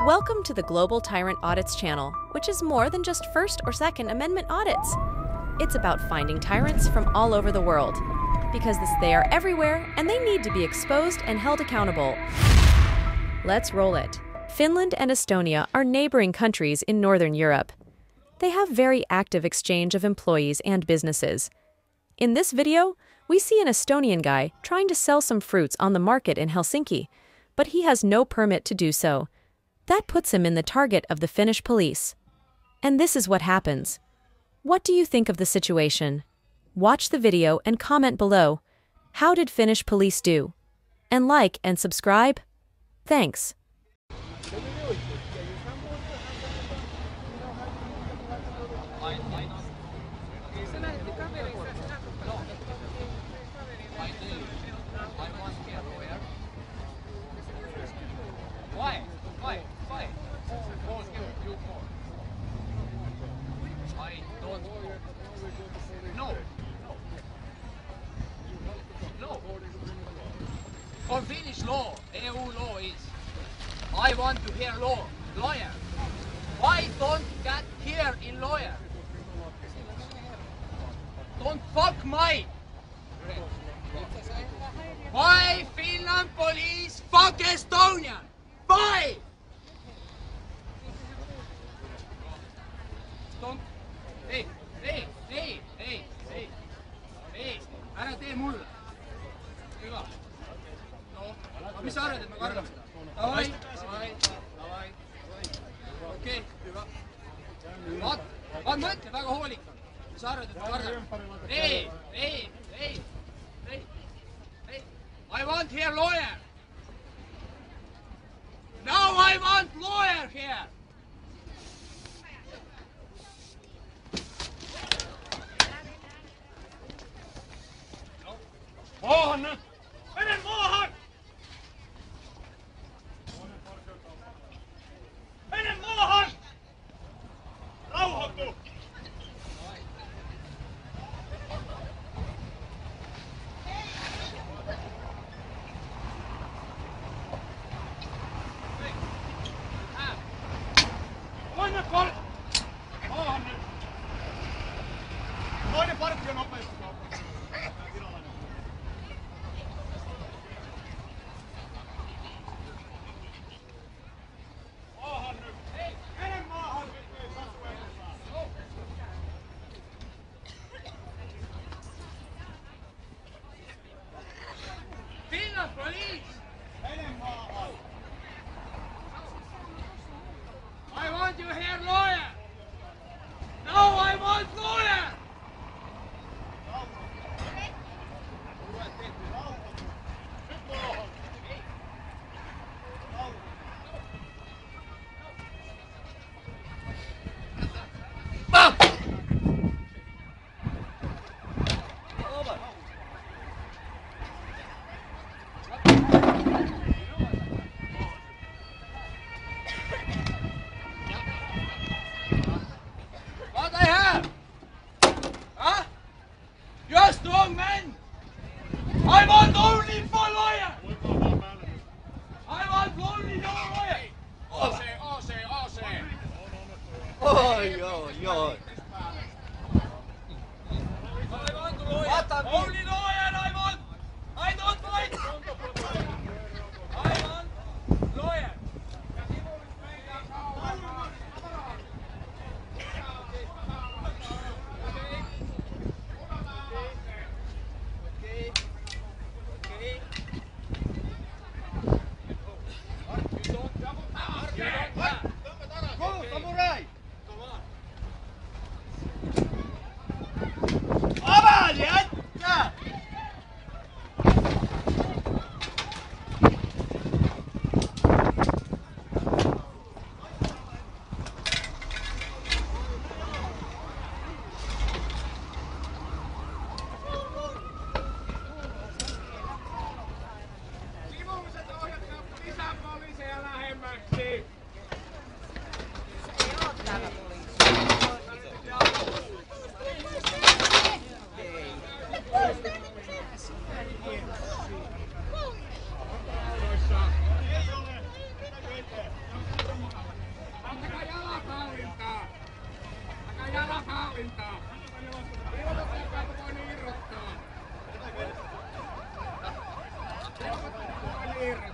Welcome to the Global Tyrant Audits channel, which is more than just First or Second Amendment audits. It's about finding tyrants from all over the world, because they are everywhere and they need to be exposed and held accountable. Let's roll it. Finland and Estonia are neighboring countries in Northern Europe. They have very active exchange of employees and businesses. In this video, we see an Estonian guy trying to sell some fruits on the market in Helsinki, but he has no permit to do so. That puts him in the target of the Finnish police. And this is what happens. What do you think of the situation? Watch the video and comment below. How did Finnish police do? And like and subscribe. Thanks. On Finnish law, EU law is, I want to hear lawyer. Why don't get here in lawyer? Don't fuck my. Why Finland police fuck Estonian? Why? Don't. Ei, ära tee mulle. Hyvä. Mis sa arvad, et ma kardan seda? Davai. Okei, hyvä. Vaat mõtle väga hoolikalt. Mis sa arvad, et ma kardan? Ei. I want here lawyer. Now I want lawyer here. Maahan nyt! Mene maahan! Mene maahan! Rauhoitu! Toinen parkki! Maahan nyt! Toinen parkki on nopeasti. Finland police! I want you here lawyer! No, I want lawyer! What I have? Huh? You're a strong man! I want only for lawyer! I want only no lawyer! AC! Oi. I want lawyer! Only lawyer I want! I don't fight! I want lawyer! Go, samurai! Avali, jätkä! Sivumiset ohjatkaa lisää poliiseja lähemmäksi! Antakaa jalakaulintaa! Antakaa jalakaulintaa! Ilmoittakaa, kun voin irrottaa! Ilmoittakaa, kun voin irrottaa!